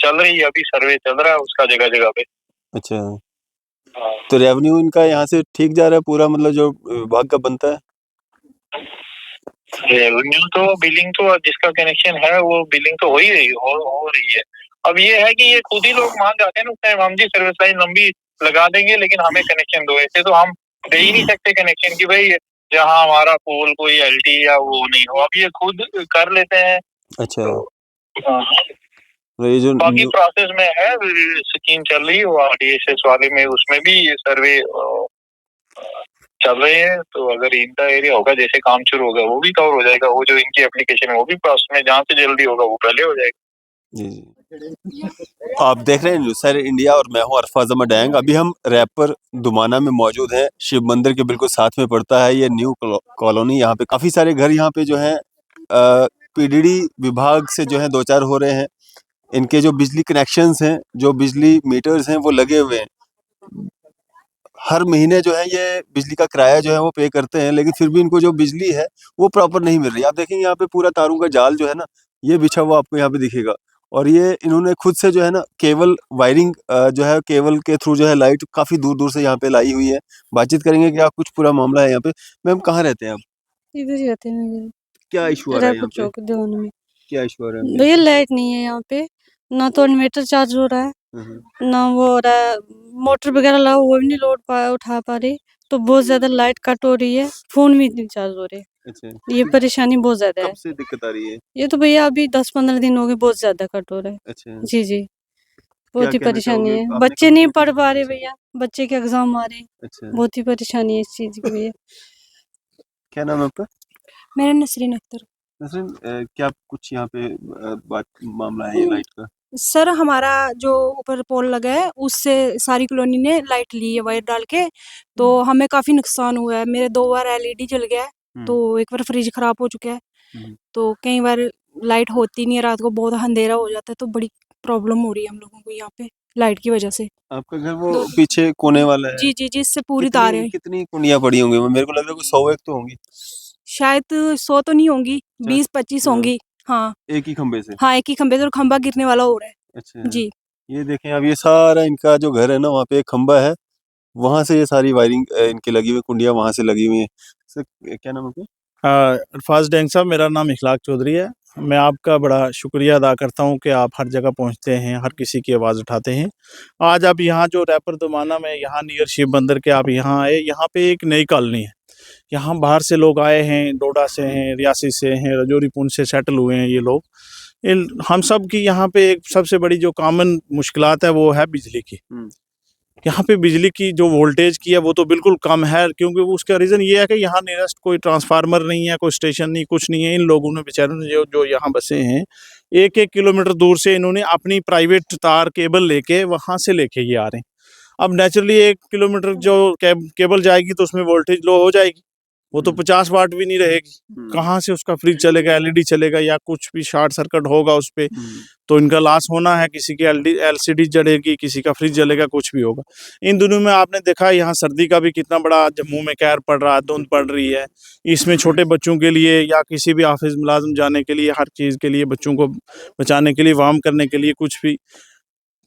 चल रही है, अभी सर्वे चल रहा है उसका जगह जगह पे। अच्छा, हाँ। तो रेवेन्यू इनका यहाँ से ठीक जा रहा है पूरा, मतलब जो विभाग का बनता है? रेवेन्यू तो बिलिंग तो जिसका कनेक्शन है वो बिलिंग तो हो ही रही हो रही है। अब ये है कि ये खुद ही लोग मान जाते हैं ना उस टाइम, हम जी सर्विस लाइन लंबी लगा देंगे लेकिन हमें कनेक्शन दो, ऐसे तो हम दे ही नहीं सकते कनेक्शन की भाई जहाँ हमारा पोल कोई एलटी या वो नहीं हो, अब ये खुद कर लेते हैं। अच्छा, तो हाँ, तो ये जो बाकी प्रोसेस में है, स्कीम चल रही है वो आरडीएसएस वाले में, उसमें भी सर्वे चल रहे हैं। तो अगर इनका एरिया होगा जैसे काम शुरू होगा वो भी कवर हो जाएगा, वो जो इनकी एप्लीकेशन है वो भी प्रोसेस में जहाँ से जल्दी होगा वो पहले हो जाएगा। जी जी, आप देख रहे हैं न्यूज़ सर इंडिया और मैं हूं अरफाज अहमद डैंग। अभी हम रैपर दुमाना में मौजूद हैं, शिव मंदिर के बिल्कुल साथ में पड़ता है ये न्यू कॉलोनी। यहाँ पे काफ़ी सारे घर यहाँ पे जो है पीडीडी विभाग से जो है दो चार हो रहे हैं। इनके जो बिजली कनेक्शंस हैं, जो बिजली मीटर्स हैं वो लगे हुए हैं। हर महीने जो है ये बिजली का किराया जो है वो पे करते हैं, लेकिन फिर भी इनको जो बिजली है वो प्रॉपर नहीं मिल रही। आप देखेंगे यहाँ पे पूरा तारों का जाल जो है ना ये बिछा हुआ आपको यहाँ पे दिखेगा, और ये इन्होंने खुद से जो है ना केबल वायरिंग जो है केबल के थ्रू जो है लाइट काफी दूर दूर से यहाँ पे लाई हुई है। बातचीत करेंगे क्या कुछ पूरा मामला है यहाँ पे। मैम कहाँ रहते हैं आप? इधर ही रहते हैं, क्या इशू आ रहा है रायपुर यहाँ पे? चौक दीवान में। क्या इशू आ रहा है? भैया लाइट नहीं है यहाँ पे, ना तो इन्वर्टर चार्ज हो रहा है, ना वो हो रहा है, मोटर वगैरह लगा वो भी नहीं उठा पा रही, तो बहुत ज्यादा लाइट कट हो रही है, फोन भी नहीं चार्ज हो रहे। अच्छा, ये परेशानी बहुत ज्यादा है। कब से दिक्कत आ रही है? ये तो भैया अभी 10-15 दिन हो गए, बहुत ज्यादा कट हो रहा है। अच्छा, जी जी, बहुत ही कहना परेशानी चाहोगे? है, आपने बच्चे कभी नहीं ये पढ़ पा रहे अच्छा, भैया, बच्चे के एग्जाम आ रहे हैं, अच्छा, बहुत ही परेशानी है इस चीज की भैया। क्या नाम है आपका? मेरा नसरीन अख्तर। नसरीन, क्या कुछ यहाँ पे बात मामला है ये लाइट का? सर हमारा जो ऊपर पोल लगा है उससे सारी कॉलोनी ने लाइट ली है वायर डाल के, तो हमें काफी नुकसान हुआ है। मेरे 2 बार एलईडी जल गया है, तो एक बार फ्रिज खराब हो चुका है, तो कई बार लाइट होती नहीं है, रात को बहुत अंधेरा हो जाता है, तो बड़ी प्रॉब्लम हो रही है हम लोगों को यहाँ पे लाइट की वजह से। आपका घर वो पीछे कोने वाला है? जी जी जी, इससे पूरी तार है। कितनी कुंडियां पड़ी होंगी? मेरे को लग रहा है कुछ 100 एक तो होंगी। शायद 100 तो नहीं होंगी, 20-25 हाँ, होंगी। हाँ एक ही खंबे से? हाँ, एक ही खंबे से, और खंबा गिरने वाला हो रहा है। अच्छा, जी ये देखें अब ये सारा इनका जो घर है ना वहाँ पे एक खंबा है, वहां से ये सारी वायरिंग इनकी लगी हुई कुंडियां वहां से लगी हुई है। सर क्या नाम है आपका? अल्फाज डैंग साहब, मेरा नाम इखलाक चौधरी है। मैं आपका बड़ा शुक्रिया अदा करता हूं कि आप हर जगह पहुंचते हैं, हर किसी की आवाज़ उठाते हैं। आज आप यहाँ जो रैपर दुमाना में यहाँ नियर शिव मंदिर के आप यहाँ आए, यहाँ पे एक नई कॉलोनी है। यहाँ बाहर से लोग आए हैं, डोडा से हैं, रियासी से हैं, रजौरी पुंछ से सेटल हुए हैं ये लोग। हम सब की यहाँ पे एक सबसे बड़ी जो कॉमन मुश्किलात है वो है बिजली की। यहाँ पे बिजली की जो वोल्टेज की है वो तो बिल्कुल कम है, क्योंकि उसका रीज़न ये है कि यहाँ नियरेस्ट कोई ट्रांसफार्मर नहीं है, कोई स्टेशन नहीं, कुछ नहीं है। इन लोगों ने बेचारों ने जो यहाँ बसे हैं, 1-1 किलोमीटर दूर से इन्होंने अपनी प्राइवेट तार केबल लेके वहाँ से लेके ये आ रहे हैं। अब नेचुरली 1 किलोमीटर जो केबल जाएगी तो उसमें वोल्टेज लो हो जाएगी, वो तो 50 वाट भी नहीं रहेगी। कहाँ से उसका फ्रिज चलेगा, एलईडी चलेगा, या कुछ भी शॉर्ट सर्किट होगा उस पर, तो इनका लॉस होना है। किसी की एलसीडी जलेगी, किसी का फ्रिज जलेगा, कुछ भी होगा। इन दिनों में आपने देखा यहाँ सर्दी का भी कितना बड़ा जम्मू में कहर पड़ रहा है, धुंध पड़ रही है। इसमें छोटे बच्चों के लिए या किसी भी ऑफिस मुलाजिम जाने के लिए, हर चीज़ के लिए, बच्चों को बचाने के लिए, वार्म करने के लिए कुछ भी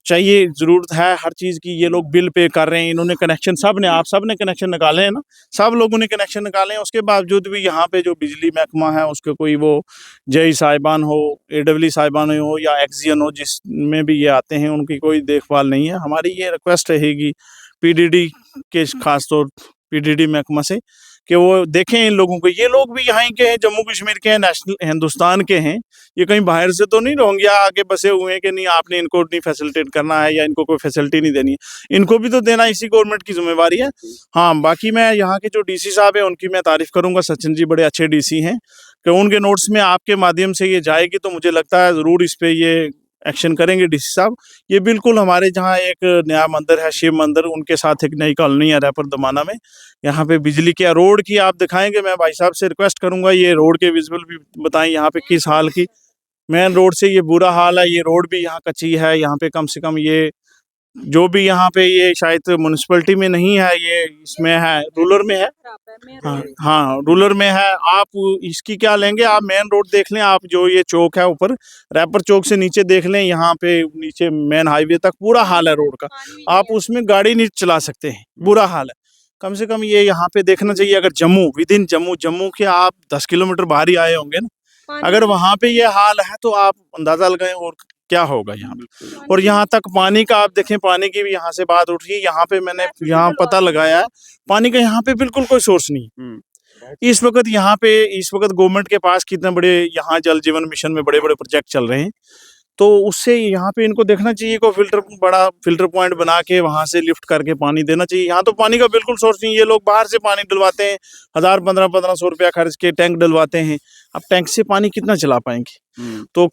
चाहिए, ज़रूरत है हर चीज़ की। ये लोग बिल पे कर रहे हैं, इन्होंने कनेक्शन आप सब ने कनेक्शन निकाले हैं ना, सब लोगों ने कनेक्शन निकाले हैं। उसके बावजूद भी यहाँ पे जो बिजली महकमा है उसके कोई वो जेई साहिबान हो, एडब्ल्यू साहिबान हो या एक्सियन हो, जिसमें भी ये आते हैं, उनकी कोई देखभाल नहीं है। हमारी ये रिक्वेस्ट रहेगी पीडीडी के खासतौर पीडीडी महकमा से कि वो देखें इन लोगों को। ये लोग भी यहाँ के हैं, जम्मू कश्मीर के हैं, नेशनल हिंदुस्तान के हैं, ये कहीं बाहर से तो नहीं रोहिंग्या आके बसे हुए हैं कि नहीं आपने इनको नहीं फैसिलिटेट करना है या इनको कोई फैसिलिटी नहीं देनी है। इनको भी तो देना इसी गवर्नमेंट की जिम्मेवारी है। हाँ, बाकी मैं यहाँ के जो डीसी साहब हैं उनकी मैं तारीफ़ करूँगा, सचिन जी बड़े अच्छे डीसी हैं, कि उनके नोट्स में आपके माध्यम से ये जाएगी तो मुझे लगता है ज़रूर इस पर ये एक्शन करेंगे डीसी साहब। ये बिल्कुल हमारे जहाँ एक नया मंदिर है शिव मंदिर, उनके साथ एक नई कॉलोनी है रैपर दमाना में। यहाँ पे बिजली की रोड की आप दिखाएंगे, मैं भाई साहब से रिक्वेस्ट करूंगा ये रोड के विजुअल भी बताएं यहाँ पे किस हाल की। मेन रोड से ये बुरा हाल है, ये रोड भी यहाँ कच्ची है। यहाँ पे कम से कम ये जो भी यहाँ पे ये शायद म्यूनिसिपैलिटी में नहीं है, ये इसमें है, रूरल में है। हाँ हाँ, रूरल में है। आप इसकी क्या लेंगे, आप मेन रोड देख लें, आप जो ये चौक है ऊपर रैपर चौक से नीचे देख लें, यहाँ पे नीचे मेन हाईवे तक बुरा हाल है रोड का। आप उसमें गाड़ी नहीं चला सकते हैं, बुरा हाल है। कम से कम ये यहाँ पे देखना चाहिए, अगर जम्मू विद इन जम्मू के आप 10 किलोमीटर बाहर ही आए होंगे ना, अगर वहाँ पे ये हाल है तो आप अंदाजा लगाएं और क्या होगा यहाँ पे। और यहाँ तक पानी का आप देखें, पानी की भी यहाँ से बात उठ रही है, यहाँ पे मैंने यहाँ पता लगाया है, पानी का यहाँ पे बिल्कुल कोई सोर्स नहीं। इस वक्त यहाँ पे गवर्नमेंट के पास कितने बड़े यहाँ जल जीवन मिशन में बड़े बड़े प्रोजेक्ट चल रहे हैं, तो उससे यहाँ पे इनको देखना चाहिए को बड़ा फिल्टर पॉइंट बना के वहां से लिफ्ट करके पानी देना चाहिए। यहाँ तो पानी का बिल्कुल सोर्स नहीं, ये लोग बाहर से पानी डलवाते हैं, 1500 रुपया खर्च के टैंक डलवाते हैं। अब टैंक से पानी कितना चला पाएंगे। तो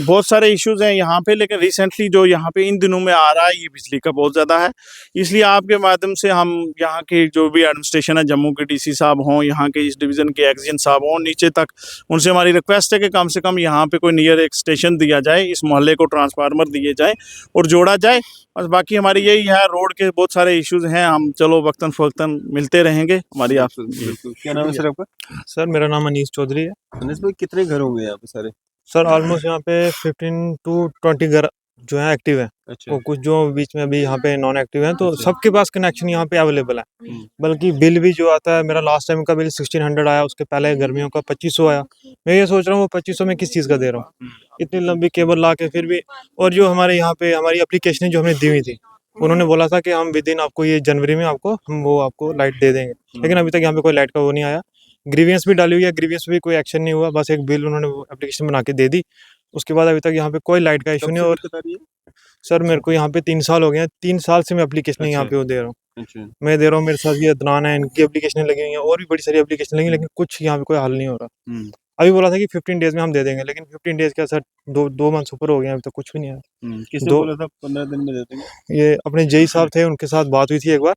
बहुत सारे इश्यूज हैं यहाँ पे, लेकिन रिसेंटली जो यहाँ पे इन दिनों में आ रहा है ये बिजली का बहुत ज्यादा है। इसलिए आपके माध्यम से हम यहाँ के जो भी एडमिनिस्ट्रेशन है, जम्मू के डीसी साहब हों, यहाँ के इस डिवीजन के एक्सजन साहब हों, नीचे तक उनसे हमारी रिक्वेस्ट है कि कम से कम यहाँ पे कोई नियर एक स्टेशन दिया जाए, इस मोहल्ले को ट्रांसफार्मर दिए जाए और जोड़ा जाए। बस बाकी हमारी यही है, रोड के बहुत सारे इश्यूज हैं, हम चलो वक्तन फवक्तन मिलते रहेंगे। हमारी आपसे क्या नाम है सर आपका? सर मेरा नाम अनीस चौधरी है। अनीस भाई, कितने घर होंगे यहाँ पे सारे? सर ऑलमोस्ट यहाँ पे 15 to 20 घर जो है एक्टिव है। अच्छा। और कुछ जो बीच में अभी यहाँ पे नॉन एक्टिव हैं, तो अच्छा। सबके पास कनेक्शन यहाँ पे अवेलेबल है। बल्कि बिल भी जो आता है, मेरा लास्ट टाइम का बिल 1600 आया, उसके पहले गर्मियों का 2500 आया। मैं ये सोच रहा हूँ वो 2500 में किस चीज़ का दे रहा हूँ, इतनी लंबी केबल ला के फिर भी। और जो हमारे यहाँ पे हमारी एप्लीकेशन जो हमने दी हुई थी, उन्होंने बोला था कि हम विद इन आपको ये जनवरी में आपको लाइट दे देंगे, लेकिन अभी तक यहाँ पे कोई लाइट का वो नहीं आया। ग्रीवियंस भी डाली हुई है, ग्रीवियंस भी कोई एक्शन नहीं हुआ, बस एक बिल उन्होंने एप्लीकेशन बना के दे दी, उसके बाद अभी तक यहाँ पे कोई लाइट का इशू नहीं। और सर मेरे को यहाँ पे 3 साल हो गए हैं, 3 साल से मैं एप्लीकेशन यहाँ पे वो दे रहा हूँ। मैं दे रहा हूँ, मेरे साथ ये अदनान है, इनकी एप्लीकेशन लगी हुई है, और भी बड़ी सारी एप्लीकेशन लगी, लेकिन कुछ यहाँ पे कोई हल नहीं हो रहा। अभी बोला था कि 15 डेज में हम दे देंगे, लेकिन 15 डेज क्या सर, दो मंथ ऊपर हो गए, अभी तक कुछ भी नहीं आया। किसने बोला था 15 दिन में दे देंगे? ये अपने जेई साहब थे, उनके साथ बात हुई थी एक बार।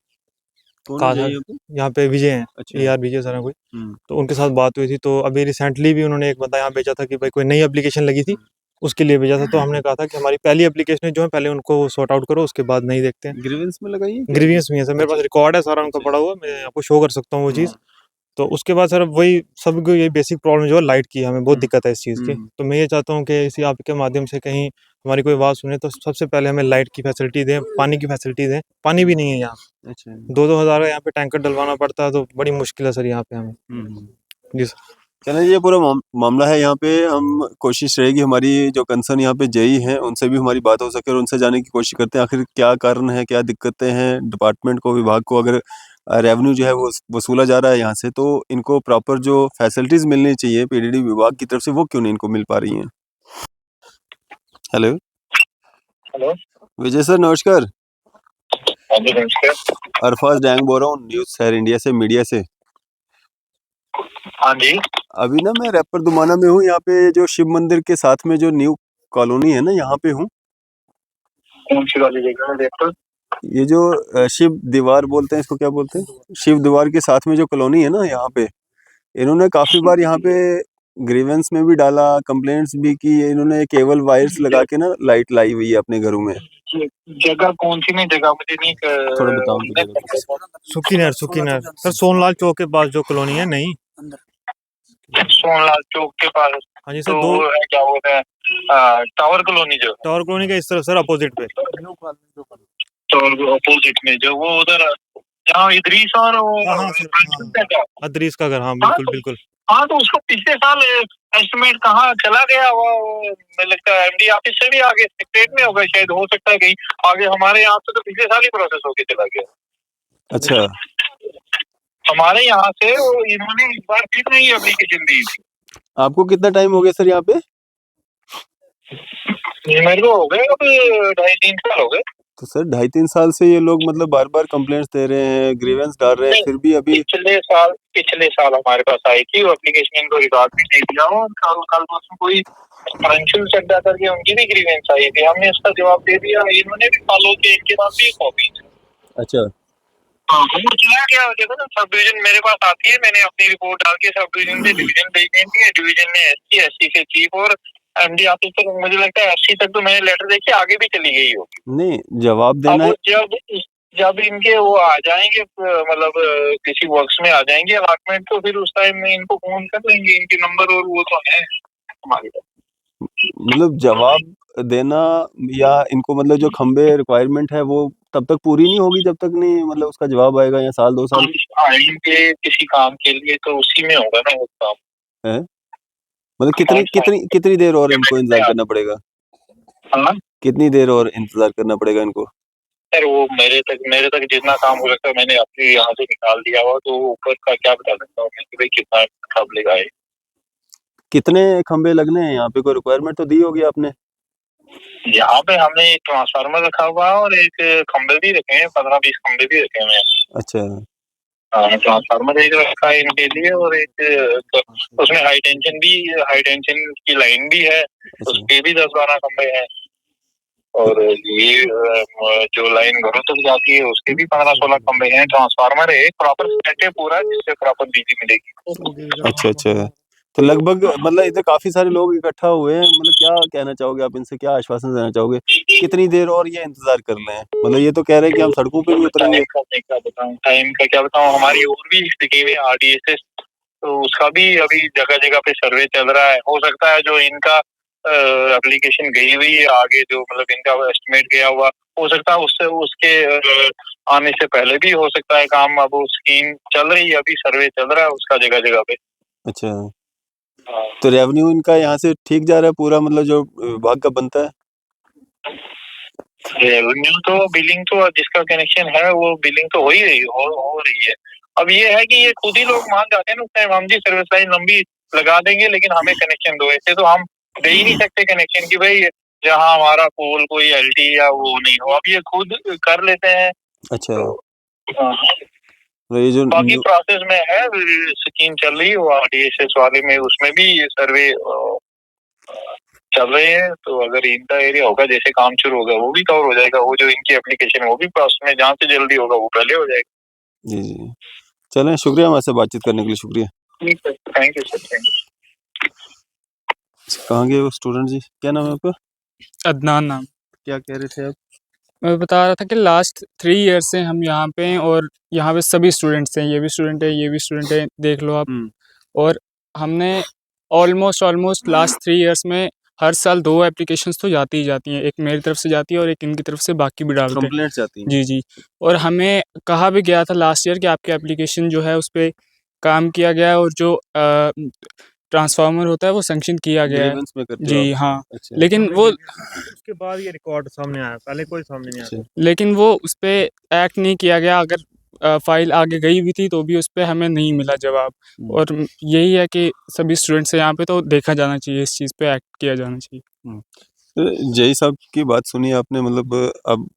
कौन है यहाँ पे विजय हैं, अच्छा। AR विजय सर है कोई, तो उनके साथ बात हुई थी। तो अभी रिसेंटली भी उन्होंने एक बंदा यहाँ भेजा था कि भाई कोई नई एप्लीकेशन लगी थी, उसके लिए भेजा था। तो हमने कहा था कि हमारी पहली एप्लीकेशन जो है पहले उनको सॉर्ट आउट करो, उसके बाद नहीं देखते हैं। ग्रीवेंस में लगाइए, ग्रीवियंस में है सर, मेरे पास रिकॉर्ड है सारा उनका पड़ा हुआ, मैं आपको शो कर सकता हूँ वो चीज़। तो उसके बाद सर वही सबको ये बेसिक प्रॉब्लम जो है लाइट की, हमें बहुत दिक्कत है इस चीज़ की। तो मैं ये चाहता हूँ कि इसी आपके माध्यम से कहीं हमारी कोई बात सुने, तो सबसे पहले हमें लाइट की फैसिलिटी दें, पानी की फैसिलिटी दें। पानी भी नहीं है यहाँ, अच्छा। 2-2 हज़ार का यहाँ पे टैंकर डलवाना पड़ता है, तो बड़ी मुश्किल है सर यहाँ पे हमें। जी सर। चलिए, ये पूरा मामला है यहाँ पे। हम कोशिश रहेगी हमारी, जो कंसर्न यहाँ पे जेई हैं उनसे भी हमारी बात हो सके और उनसे जाने की कोशिश करते हैं आखिर क्या कारण है, क्या दिक्कतें हैं। डिपार्टमेंट को, विभाग को अगर रेवेन्यू जो है वो वसूला जा रहा है यहाँ से, तो इनको प्रॉपर जो फैसिलिटीज मिलनी चाहिए पीडीडी विभाग की तरफ से, वो क्यों नहीं इनको मिल पा रही हैं। हेलो विजय सर, नमस्कार। अरफाज डैंग बोल रहा हूँ, न्यूज़ शहर इंडिया से, मीडिया से। हाँ जी। अभी ना मैं रैपर दुमाना में हूँ, यहाँ पे जो शिव मंदिर के साथ में जो न्यू कॉलोनी है ना, यहाँ पे हूँ। कौन सी वाली जगह है रैपर? ये जो शिव दीवार बोलते हैं, इसको क्या बोलते हैं, शिव दीवार के साथ में जो कॉलोनी है ना, यहाँ पे इन्होंने काफी बार यहाँ पे ग्रीवेंस में भी डाला, कंप्लेंट्स भी की। इन्होंने केबल वायर्स लगा के ना लाइट लाई हुई है अपने घरों में। जगह कौन सी नहीं, जगह मुझे नहीं थोड़ा बताओ। सुखीनगर सर, सोनलाल चौक के पास जो कॉलोनी है, नहीं सोनलाल चौक के पास। हाँ जी सर, तो क्या बोलते हैं, टावर कॉलोनी, जो टावर कॉलोनी के इस तरफ सर, अपोजिट पे, तो अपोजिट में जो वो उधर जहाँ इदरीस और अदरीस का घर। हाँ बिल्कुल। हाँ, तो उसको पिछले साल एस्टिमेट कहाँ चला गया, वो मुझे लगता है एमडी ऑफिस से भी आगे सेक्रेटरीट में होगा शायद, हो सकता है कहीं आगे। हमारे यहाँ से तो पिछले साल ही प्रोसेस होके चला गया। अच्छा, हमारे यहाँ से वो इन्होंने इस बार फिर नहीं एप्लीकेशन दी थी। आपको कितना टाइम हो गया सर यहाँ पे? मेरे को हो गए अभी 2.5-3 साल हो गए। तो सर 2.5-3 साल से ये लोग मतलब बार बार कंप्लेंट्स दे रहे हैं, ग्रीवेंस डाल रहे हैं, फिर भी अभी पिछले साल हमारे पास आई थी वो एप्लीकेशन, इनको रिकॉर्ड भी दे दिया, और कल उसमें कोई फाइनेंशियल चड्डा करके उनकी भी ग्रीवेंस आई थी, हमने उसका जवाब दे दिया, इन्होंने भी फॉलो किया, इनके पास भी कॉपी। अच्छा, हाँ, वो चला गया। देखो ना, सब डिवीजन मेरे पास आती है, मैंने अपनी रिपोर्ट डाल के सब डिवीजन से डिवीजन भेज दी है, डिवीजन ने SC से चीफ और एमडी ऑफिस तक मुझे लगता है 80 तक तो मैंने लेटर देखी, आगे भी चली गई होगी। नहीं, जवाब अब देना वो है। जब इनके वो आ जाएंगे, मतलब किसी वर्क्स में आ जाएंगे अलॉटमेंट, तो फिर उस टाइम में इनको फोन कर लेंगे, इनके नंबर और वो तो है हमारे पास। मतलब जवाब देना या इनको मतलब जो खंबे रिक्वायरमेंट है वो तब तक पूरी नहीं होगी जब तक नहीं मतलब उसका जवाब आएगा, या साल 2 साल आएंगे किसी काम के लिए तो उसी में होगा ना वो काम। है। मतलब कितनी देर और इनको इंतजार करना पड़ेगा? हाँ कितनी देर और इंतजार करना पड़ेगा इनको? सर, वो मेरे तक जितना काम हो सकता है मैंने अपने यहाँ से निकाल दिया हुआ, तो ऊपर का क्या बता सकता हूँ मैं कि भाई कितना खब लगाए। कितने खंबे लगने हैं यहाँ पे? कोई रिक्वायरमेंट तो दी होगी आपने? यहाँ पे हमने एक ट्रांसफार्मर रखा हुआ है और एक खंबे भी रखे हैं, 15-20 खंबे भी रखे हुए हैं। अच्छा। हाँ, ट्रांसफार्मर एक रखा है इनके लिए, और एक उसमें हाई टेंशन की लाइन भी है, अच्छा। उसके भी 10-12 खंबे हैं। और ये जो लाइन घरों तक जाती है उसके भी 15-16 खंबे हैं। ट्रांसफार्मर है, प्रॉपर सेट है पूरा, जिससे प्रॉपर बिजली मिलेगी। अच्छा अच्छा। तो लगभग मतलब इधर काफी सारे लोग इकट्ठा हुए हैं, मतलब क्या कहना चाहोगे आप इनसे, क्या आश्वासन देना चाहोगे? कितनी देर और ये इंतजार कर लें? मतलब ये तो कह रहे हैं कि हम सड़कों पे भी उतरेंगे। टाइम का क्या बताऊं, हमारी और भी स्थिति में आरडीएसएस, तो उसका भी अभी जगह जगह पे सर्वे चल रहा है। हो सकता है जो इनका एप्लीकेशन गई हुई है आगे, जो मतलब इनका एस्टिमेट गया हुआ, हो सकता है उससे उसके आने से पहले भी हो सकता है काम। अब वो स्कीम चल रही है, अभी सर्वे चल रहा है उसका जगह जगह पे। अच्छा। तो रेवेन्यू इनका यहाँ से ठीक जा रहा है पूरा, मतलब जो विभाग का बनता है? रेवेन्यू तो बिलिंग तो जिसका कनेक्शन है वो बिलिंग तो हो ही रही हो रही है। अब ये है कि ये खुद ही लोग मान जाते हैं ना उस टाइम, हम जी सर्विस लाइन लंबी लगा देंगे लेकिन हमें कनेक्शन दो। ऐसे तो हम दे ही नहीं सकते कनेक्शन की भाई जहाँ हमारा पोल कोई एलटी या वो नहीं हो। अब ये खुद कर लेते हैं। अच्छा। हाँ, तो ये जो बाकी प्रोसेस में है, स्कीम चल रही है वो आरडीएसएस वाले में, उसमें भी सर्वे चल रहे हैं। तो अगर इनका एरिया होगा, जैसे काम शुरू होगा वो भी कवर हो जाएगा। वो जो इनकी एप्लीकेशन है वो भी प्रोसेस में, जहाँ से जल्दी होगा वो पहले हो जाएगा। जी जी। चलें, शुक्रिया हमारे बातचीत करने के लिए, शुक्रिया। ठीक है, thank you sir, thank you. कहाँ गए वो स्टूडेंट जी? क्या नाम है आपका? अदनान नाम। क्या कह रहे थे आप? मैं बता रहा था कि लास्ट 3 ईयर से हम यहाँ पे हैं और यहाँ पे सभी स्टूडेंट्स हैं, ये भी स्टूडेंट है, ये भी स्टूडेंट है, देख लो आप। और हमने ऑलमोस्ट लास्ट 3 ईयर्स में हर साल 2 एप्लीकेशंस तो जाती ही जाती हैं। एक मेरी तरफ से जाती है और एक इनकी तरफ से, बाकी भी डालते हैं। कंप्लेंट्स आती हैं? जी, जी। और हमें कहा भी गया था लास्ट ईयर कि आपकी एप्लीकेशन जो है उस पे काम किया गया है और जो ट्रांसफार्मर होता है वो सैंक्शन किया गया है। ग्रीवेंस में करते हो जी आप? हाँ। अच्छा। लेकिन वो उसके बाद ये रिकॉर्ड सामने आया, पहले कोई सामने नहीं आया। लेकिन वो उस पे एक्ट नहीं किया गया। अगर फाइल आगे गई भी थी तो भी उस पे हमें नहीं मिला जवाब। और यही है कि सभी स्टूडेंट्स हैं यहाँ पे, तो देखा जाना चाहिए, इस चीज़ पे एक्ट किया जाना चाहिए। जय साहब की बात सुनी आपने, मतलब अब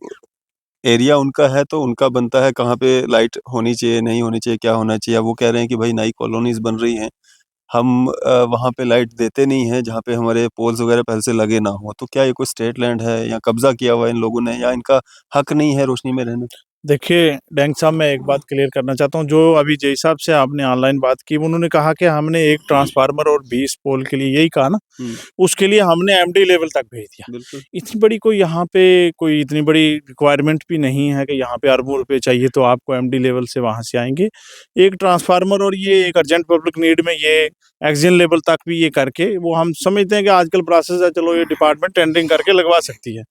एरिया उनका है तो उनका बनता है कहाँ पे लाइट होनी चाहिए, नहीं होनी चाहिए, क्या होना चाहिए। अब वो कह रहे हैं कि भाई नई कॉलोनीज बन रही हैं, हम वहाँ पे लाइट देते नहीं हैं जहाँ पे हमारे पोल्स वगैरह पहले से लगे ना हो। तो क्या ये कोई स्टेट लैंड है या कब्जा किया हुआ है इन लोगों ने, या इनका हक नहीं है रोशनी में रहने? देखिए डैंग साहब, मैं एक बात क्लियर करना चाहता हूँ। जो अभी जय साहब से आपने ऑनलाइन बात की, उन्होंने कहा कि हमने एक ट्रांसफार्मर और 20 पोल के लिए, यही कहा ना, उसके लिए हमने एमडी लेवल तक भेज दिया। बिल्कुल। इतनी बड़ी कोई यहाँ पे कोई इतनी बड़ी रिक्वायरमेंट भी नहीं है कि यहाँ पे अरबों रुपए चाहिए तो आपको एमडी लेवल से वहाँ से आएंगे। एक ट्रांसफार्मर और ये एक अर्जेंट पब्लिक नीड में ये एक्शन लेवल तक भी ये करके, वो हम समझते हैं कि आजकल प्रोसेस है, चलो ये डिपार्टमेंट टेंडरिंग करके लगवा सकती है।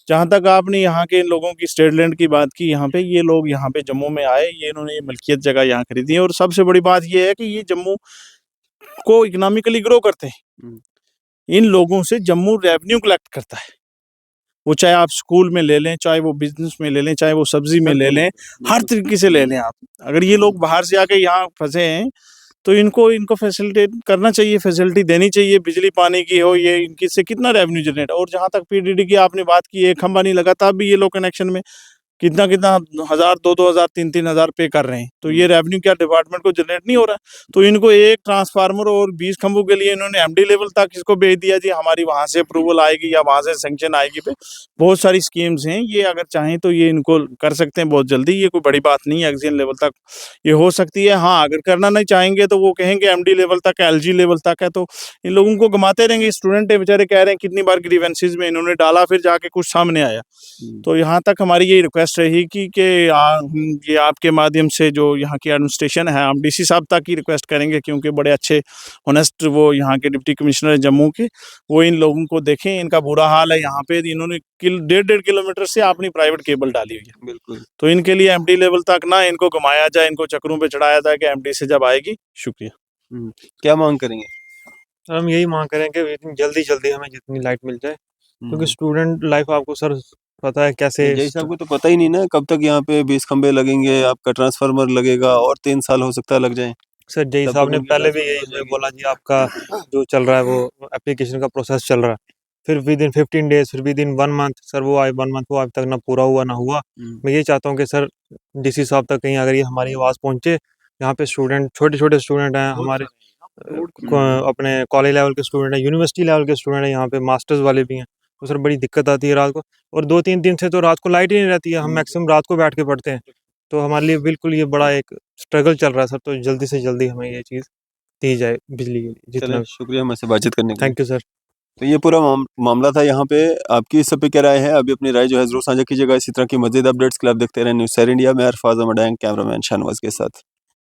जहाँ तक आपने यहाँ के लोगों की स्टेट लैंड की बात की, यहाँ पे ये लोग यहाँ पे जम्मू में आए, ये इन्होंने ये मलकियत जगह यहाँ खरीदी है। और सबसे बड़ी बात ये है कि ये जम्मू को इकोनॉमिकली ग्रो करते हैं। इन लोगों से जम्मू रेवेन्यू कलेक्ट करता है। वो चाहे आप स्कूल में ले लें, चाहे वो बिजनेस में ले लें, चाहे वो सब्जी में ले लें, हर तरीके से ले लें आप। अगर ये लोग बाहर से आके यहाँ फंसे हैं तो इनको फैसिलिटेट करना चाहिए, फैसिलिटी देनी चाहिए, बिजली पानी की हो, ये इनकी से कितना रेवेन्यू जनरेट। और जहाँ तक पीडीडी की आपने बात की, एक खंबा नहीं लगा तब भी ये लोग कनेक्शन में, कितना कितना हजार, 2-2 हजार, 3-3 हजार पे कर रहे हैं। तो ये रेवेन्यू क्या डिपार्टमेंट को जनरेट नहीं हो रहा? तो इनको एक ट्रांसफार्मर और 20 खंभों के लिए इन्होंने एमडी लेवल तक इसको भेज दिया जी, हमारी वहां से अप्रूवल आएगी या वहां से सैंक्शन आएगी पे। बहुत सारी स्कीम्स हैं, ये अगर चाहें तो ये इनको कर सकते हैं बहुत जल्दी, ये कोई बड़ी बात नहीं है, एक्सियन लेवल तक ये हो सकती है। हाँ, अगर करना नहीं चाहेंगे तो वो कहेंगे एमडी लेवल तक है, एलजी लेवल तक है, तो इन लोगों को घुमाते रहेंगे। स्टूडेंट है बेचारे, कह रहे हैं कितनी बार ग्रीवेंसेस में इन्होंने डाला, फिर जाके कुछ सामने आया। तो यहाँ तक हमारी यही रिक्वेस्ट रही कि ये आपके माध्यम से जो यहाँ की एडमिनिस्ट्रेशन है, हम डीसी साहब तक ही रिक्वेस्ट करेंगे, क्योंकि बड़े अच्छे ऑनेस्ट वो यहाँ के डिप्टी कमिश्नर है जम्मू के, वो इन लोगों को देखें, इनका बुरा हाल है यहाँ पे। इन्होंने 1.5 किलोमीटर से अपनी प्राइवेट केबल डाली हुई है। बिल्कुल। तो इनके लिए एमडी लेवल तक ना इनको घुमाया जाए, इनको चक्रों पे चढ़ाया जाए कि एमडी से जब आएगी। शुक्रिया। क्या मांग करेंगे? हम यही मांग करें कि इतनी जल्दी जल्दी हमें जितनी लाइट मिल जाए, क्योंकि स्टूडेंट लाइफ आपको सर पता है कैसे। जय साहब को तो पता ही नहीं ना कब तक यहाँ पे 20 खंबे लगेंगे, आपका ट्रांसफार्मर लगेगा और 3 साल हो सकता है लग जाए। सर जय तब साहब तक ने उनकी पहले भी ट्रांसफर यही हो जाएगी। बोला जी, आपका जो चल रहा है वो एप्लीकेशन का प्रोसेस चल रहा है, फिर विद इन 15 डेज, फिर विद इन 1 मंथ। सर वो 1 मंथ वो अभी तक ना पूरा हुआ ना हुआ। मैं ये चाहता हूँ कि सर डीसी साहब तक कहीं अगर ये हमारी आवाज़ पहुँचे। यहाँ पे स्टूडेंट, छोटे छोटे स्टूडेंट हैं हमारे, अपने कॉलेज लेवल के स्टूडेंट हैं, यूनिवर्सिटी लेवल के स्टूडेंट हैं, यहाँ पे मास्टर्स वाले भी हैं। तो सर बड़ी दिक्कत आती है रात को, और 2-3 दिन से तो रात को लाइट ही नहीं रहती है। हम मैक्सिमम रात को बैठ के पढ़ते हैं, तो हमारे लिए बिल्कुल ये बड़ा एक स्ट्रगल चल रहा है सर। तो जल्दी से जल्दी हमें ये चीज़ दी जाए बिजली के लिए जितना। चलिए, शुक्रिया हमसे बातचीत करने के लिए। Thank you sir. तो ये पूरा मामला था यहाँ पे। आपकी इस सब पे क्या राय है? अभी अपनी राय जो है जरूर साझा कीजिएगा। इसी तरह की मज़ीद अपडेट्स के लिए आप देखते रहें न्यूज़ सैर इंडिया में। अरफाज अहमद, कैमरामैन शाहनवाज के साथ।